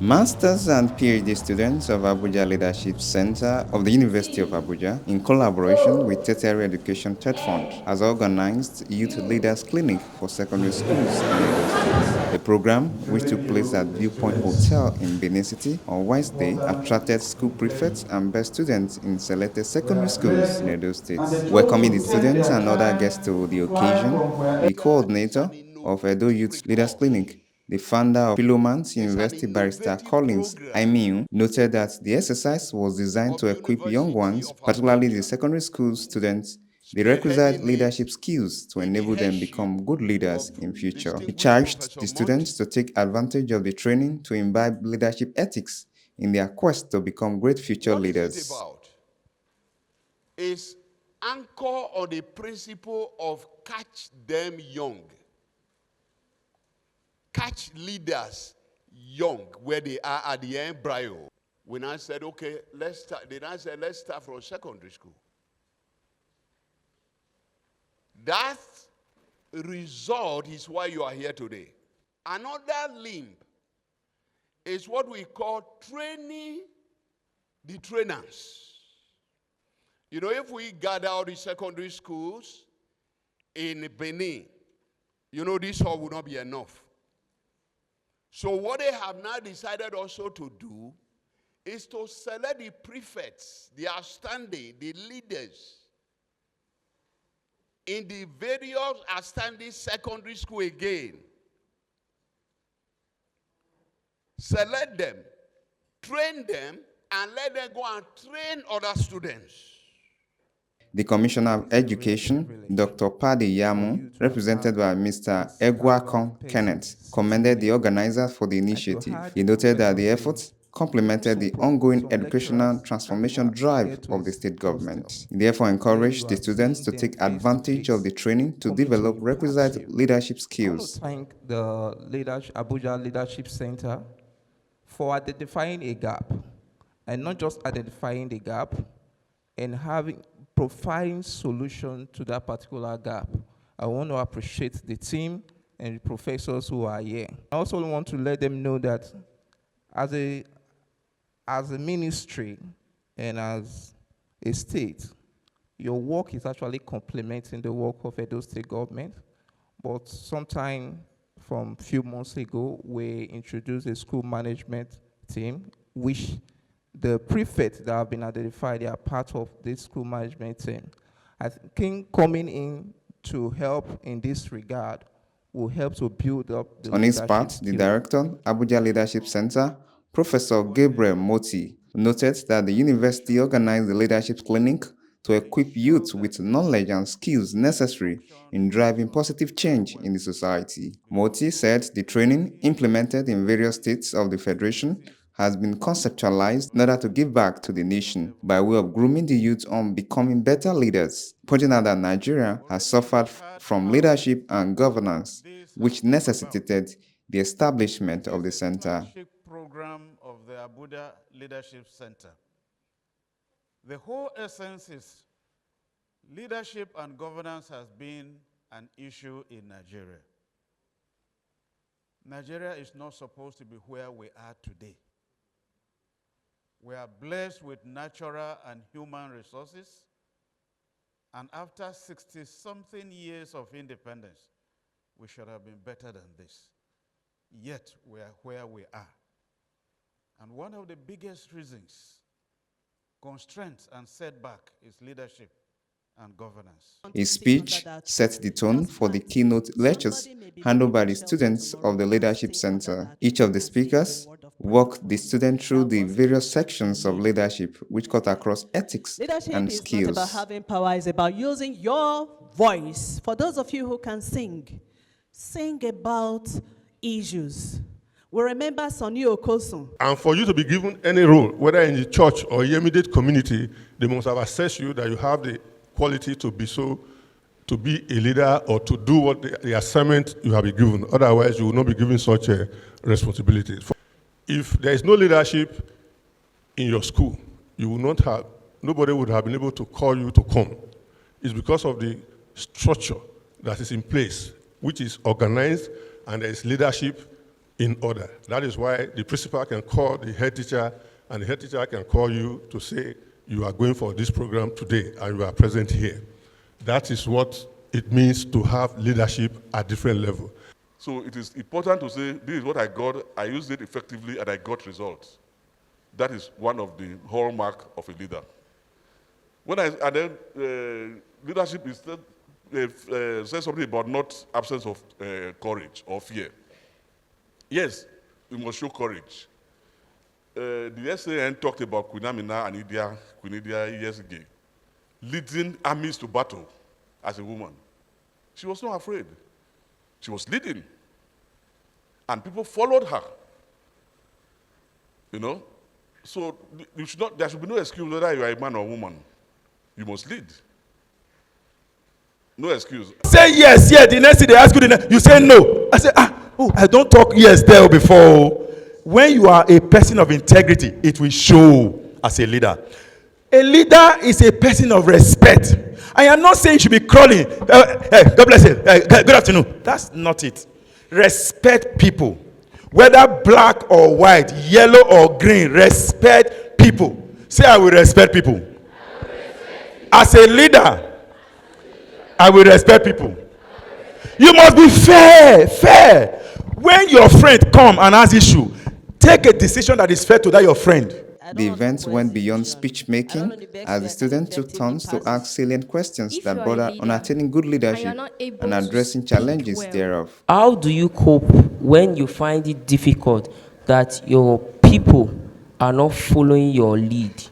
Masters and PhD students of Abuja Leadership Center of the University of Abuja, in collaboration with Tertiary Education Third Fund, has organized Youth Leaders Clinic for secondary schools in Edo State. The program, which took place at Viewpoint Hotel in Benin City on Wednesday, attracted school prefects and best students in selected secondary schools in Edo State. Welcoming the students and other guests to the occasion, the coordinator of Edo Youth Leaders Clinic, the founder of Philomans University, Barrister Collins Aimiu, noted that the exercise was designed to equip young ones, particularly the secondary school students, the requisite leadership skills to enable them become good leaders in future. He charged the students to take advantage of the training to imbibe leadership ethics in their quest to become great future leaders. Is anchor on the principle of catch them young. Catch leaders young where they are at the embryo. When I said, okay, let's start, then I said, let's start from secondary school. That result is why you are here today. Another limb is what we call training the trainers. You know, if we gather all the secondary schools in Benin, you know, this all would not be enough. So what they have now decided also to do is to select the prefects, the outstanding, the leaders in the various outstanding secondary school again. Select them, train them, and let them go and train other students. The Commissioner of Education, Dr. Padi Yamu, represented by Mr. Egwakon Kenneth, commended the organizers for the initiative. He noted that the efforts complemented the ongoing educational transformation drive of the state government. He therefore encouraged the students to take advantage of the training to develop requisite leadership skills. I want to thank the Abuja Leadership Center for identifying a gap, and not just identifying the gap, and providing solution to that particular gap. I want to appreciate the team and the professors who are here. I also want to let them know that as a ministry and as a state, your work is actually complementing the work of Edo State government. But sometime from a few months ago, we introduced a school management team, which the prefects that have been identified, they are part of this school management team. I think coming in to help in this regard will help to build up the On his part, the director, Abuja Leadership Center, Professor Gabriel Moti, noted that the university organized the leadership clinic to equip youth with knowledge and skills necessary in driving positive change in the society. Moti said the training implemented in various states of the Federation has been conceptualized in order to give back to the nation by way of grooming the youth on becoming better leaders, pointing out that Nigeria has suffered from leadership and governance, which necessitated the establishment of the center. Program of the Abuja Leadership Center. The whole essence is leadership and governance has been an issue in Nigeria. Nigeria is not supposed to be where we are today. We are blessed with natural and human resources, and after 60-something years of independence, we should have been better than this. Yet, we are where we are. And one of the biggest reasons, constraints and setback, is leadership and governance. His speech set the tone for the keynote lectures handled by the students of the Leadership Center. Each of the speakers walked the student through the various sections of leadership, which cut across ethics and skills. Leadership is not about having power, it's about using your voice. For those of you who can sing about issues. We remember Sonny Okosun. And for you to be given any role, whether in the church or your immediate community, they must have assessed you that you have the quality to be a leader or to do what the assignment you have been given. Otherwise, you will not be given such a responsibility. If there is no leadership in your school, nobody would have been able to call you to come. It's because of the structure that is in place, which is organized, and there is leadership in order. That is why the principal can call the head teacher, and the head teacher can call you to say, you are going for this program today, and you are present here. That is what it means to have leadership at different levels. So it is important to say, this is what I got, I used it effectively, and I got results. That is one of the hallmark of a leader. Leadership is says something about not absence of courage or fear. Yes, we must show courage. The SAN talked about Queen Amina and Queen Idia years ago, leading armies to battle as a woman. She was not afraid. She was leading. And people followed her. You know? So there should be no excuse whether you are a man or a woman. You must lead. No excuse. Say yes, yeah. The next thing they ask you, you say no. I say, I don't talk yes there before. When you are a person of integrity, it will show as a leader. A leader is a person of respect. I am not saying you should be crawling. Hey, God bless you. Good afternoon. That's not it. Respect people. Whether black or white, yellow or green, respect people. Say, I will respect people. As a leader, I will respect people. You must be fair. When your friend come and has issue, take a decision that is fair to that your friend. The event went beyond speech making as the students took turns to ask salient questions that bordered on attaining good leadership and addressing challenges thereof. How do you cope when you find it difficult that your people are not following your lead?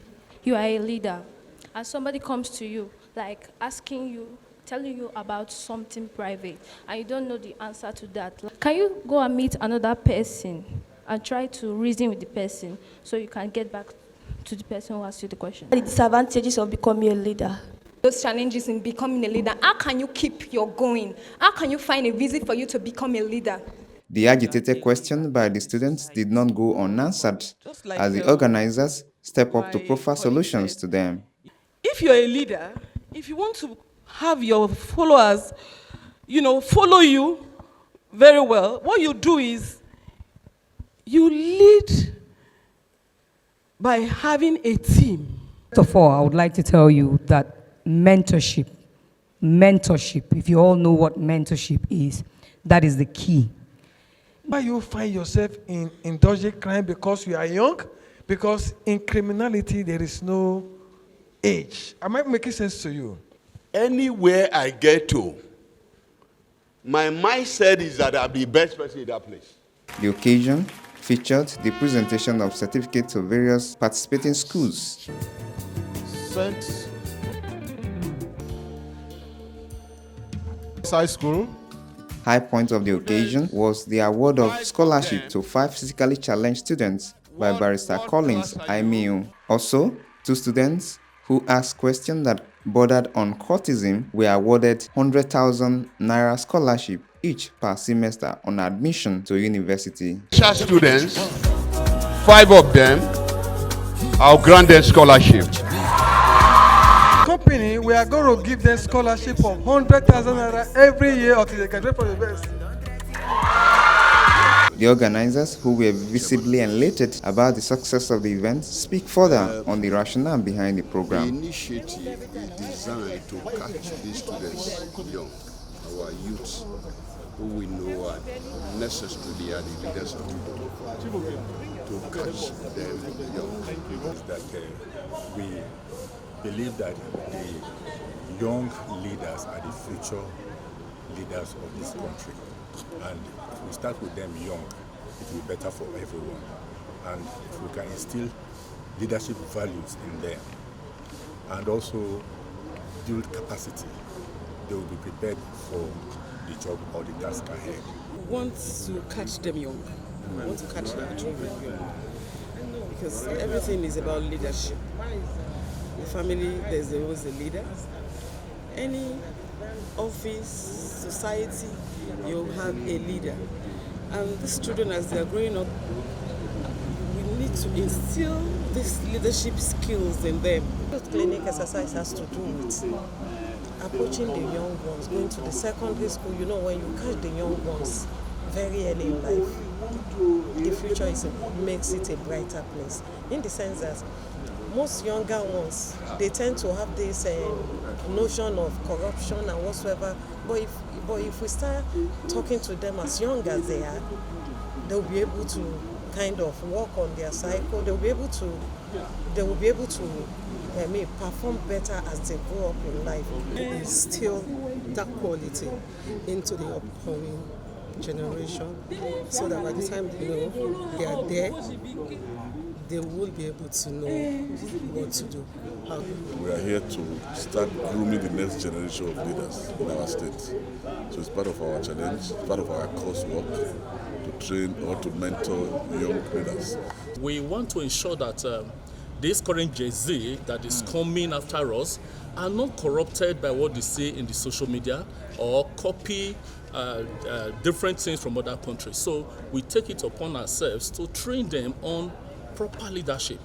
You are a leader, and somebody comes to you, like asking you, telling you about something private, and you don't know the answer to that. Can you go and meet another person and try to reason with the person so you can get back to the person who asked you the question? The disadvantages of becoming a leader. Those challenges in becoming a leader, how can you keep your going? How can you find a reason for you to become a leader? The agitated question by the students did not go unanswered as the organizers stepped up to proffer solutions to them. If you're a leader, if you want to have your followers, follow you very well, what you do is you lead by having a team. First of all, I would like to tell you that mentorship, if you all know what mentorship is, that is the key. Why you find yourself in indulging crime because you are young? Because in criminality, there is no age. Am I making sense to you? Anywhere I get to, my mindset is that I'll be the best person in that place. The occasion featured the presentation of certificates of various participating schools. High school. High point of the occasion was the award of scholarship to 5 physically challenged students by Barrister Collins Aimiu. Also, 2 students who asked questions that bordered on courtism were awarded 100,000 naira scholarship each per semester on admission to university. Students, 5 of them, are granted scholarship. Company, we are going to give them scholarship of 100,000 naira every year until they graduate from university. The organizers, who were visibly elated about the success of the event, speak further on the rationale behind the program. The initiative is designed to catch these students young, our youths, who we know are necessarily are the leaders of tomorrow, to catch them young. That we believe that the young leaders are the future leaders of this country. And if we start with them young, it will be better for everyone. And if we can instill leadership values in them and also build capacity, they will be prepared for the job or the task ahead. We want to catch them young. We want to catch our children young. Because everything is about leadership. In the family, there's always a leader. Any office, society, you have a leader. And these children, as they are growing up, we need to instill these leadership skills in them. Clinic exercise has to do with approaching the young ones, going to the secondary school. When you catch the young ones very early in life, the future makes it a brighter place. In the sense that most younger ones, they tend to have this notion of corruption and whatsoever. But if we start talking to them as young as they are, they'll be able to kind of work on their cycle. They'll be able to perform better as they grow up in life. Instill that quality into the upcoming generation, so that by the time they are there, they will be able to know what to do. We are here to start grooming the next generation of leaders in our state. So it's part of our challenge, part of our coursework to train or to mentor young leaders. We want to ensure that this current Gen Z that is coming after us are not corrupted by what they say in the social media or copy different things from other countries. So we take it upon ourselves to train them on proper leadership.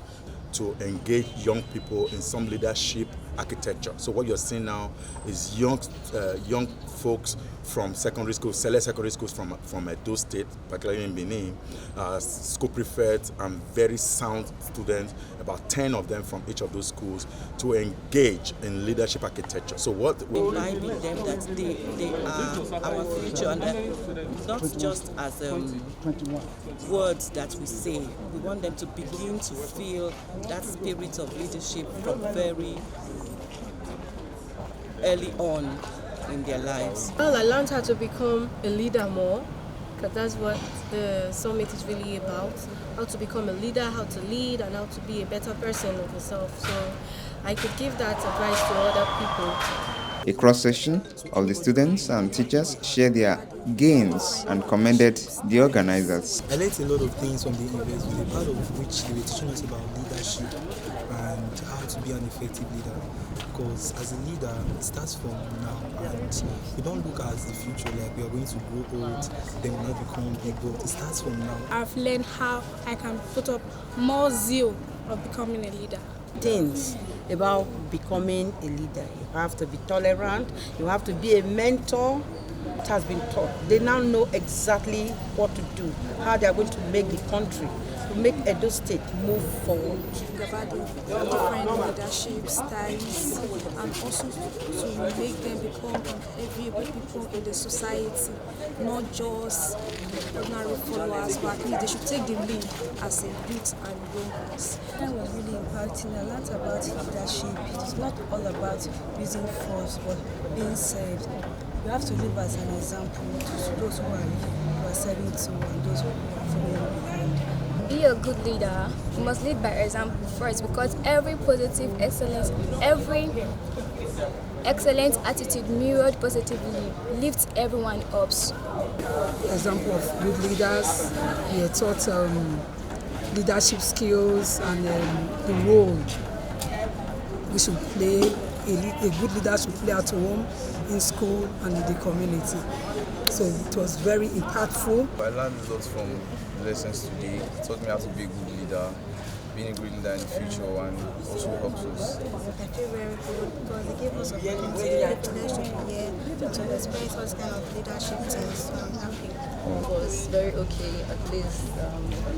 To engage young people in some leadership architecture. So what you're seeing now is young folks from secondary schools, select secondary schools from Edo State, particularly in Benin, school prefects and very sound students, about 10 of them from each of those schools, to engage in leadership architecture. So what reminding them that they are our future, and not just as words that we say. We want them to begin to feel that spirit of leadership from very early on in their lives. Well, I learned how to become a leader more, because that's what the summit is really about. How to become a leader, how to lead, and how to be a better person of yourself. So I could give that advice to other people. A cross-section of the students and teachers shared their gains and commended the organizers. I learned a lot of things from the events, a part of which they were teaching us about leadership and how to be an effective leader. Because as a leader, it starts from now, and we don't look at the future like we are going to grow old, then we'll not become big, but it starts from now. I've learned how I can put up more zeal of becoming a leader. Things about becoming a leader. You have to be tolerant, you have to be a mentor. It has been taught. They now know exactly what to do, how they are going to make the country, to make Edo State move forward. About the different leadership styles, and also to make them become everyday people in the society, not just ordinary followers, but at least they should take the lead as a youth and young ones. That was really impacting a lot about leadership. It's not all about using force, but being served. You have to live as an example to those who are serving to and those who are following behind. Be a good leader. You must lead by example first, because every positive excellence, every excellent attitude mirrored positively lifts everyone up. Example of good leaders, we are taught leadership skills and the role we should play. A good leader should play at home, in school, and in the community. So it was very impactful. I learned a lot from lessons today. It taught me how to be a good leader, being a good leader in the future, and also helps us. I feel very good because they gave us a privilege to be here to experience what kind of leadership things. So I'm happy. It was very okay, at least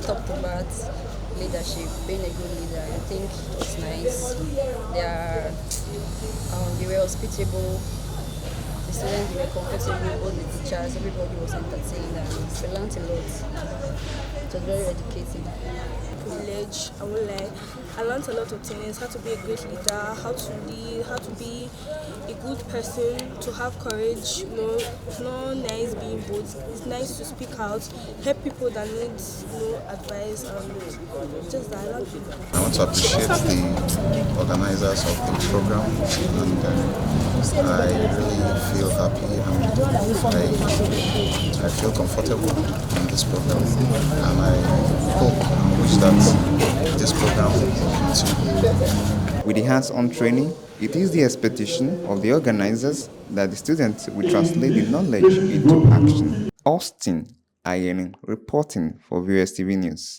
top to bottom leadership, being a good leader. I think it was nice. They were hospitable. The students were comfortable, all the teachers, everybody was entertained, and we learned a lot. It was very educating. Privilege, I will lie. I learned a lot of things, how to be a great leader, how to lead, how to be a good person, to have courage. It's not nice being bold. It's nice to speak out, help people that need advice, and just that I love people. I want to appreciate the organizers of the program, and I really feel happy and I feel comfortable in this program, and I hope and wish that this program will continue. With the hands-on training, it is the expectation of the organizers that the students will translate the knowledge into action. Austin Ayenin reporting for VOS TV News.